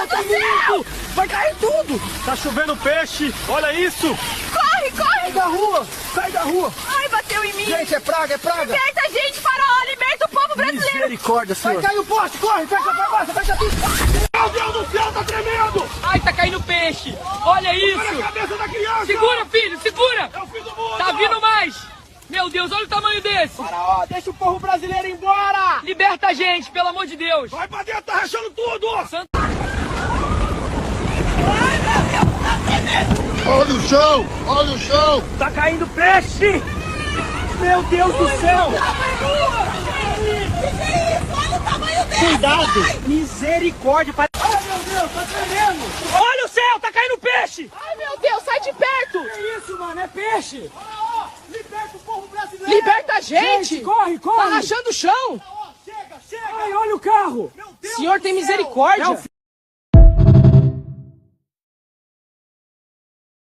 Deus do céu! Vai cair tudo! Tá chovendo peixe, olha isso! Corre, corre! Sai da rua! Sai da rua! Ai, bateu em mim! Gente, é praga, é praga! Liberta a gente, Faraó! Liberta o povo brasileiro! Misericórdia, senhor! Vai cair o poste, corre! Fecha a farmácia, fecha tudo! Meu Deus do céu, tá tremendo! Ai, tá caindo peixe! Olha isso! Segura a cabeça da criança! Segura, filho, segura! É o fim do mundo! Tá vindo mais! Meu Deus, olha o tamanho desse! Faraó, deixa o povo brasileiro embora! Liberta a gente, pelo amor de Deus! Vai pra dentro, tá rachando tudo! Olha o chão! Olha o chão! Tá caindo peixe! Meu Deus do céu! Olha o tamanho dele! Cuidado! Misericórdia! Ai, meu Deus, tá tremendo! Olha o céu, tá caindo peixe! Ai, meu Deus, sai de perto! Que isso, mano? É peixe! Liberta o povo brasileiro! Liberta a gente! Corre, corre! Tá rachando o chão! Chega, chega! Ai, olha o carro! Meu Deus Senhor, tem misericórdia! É o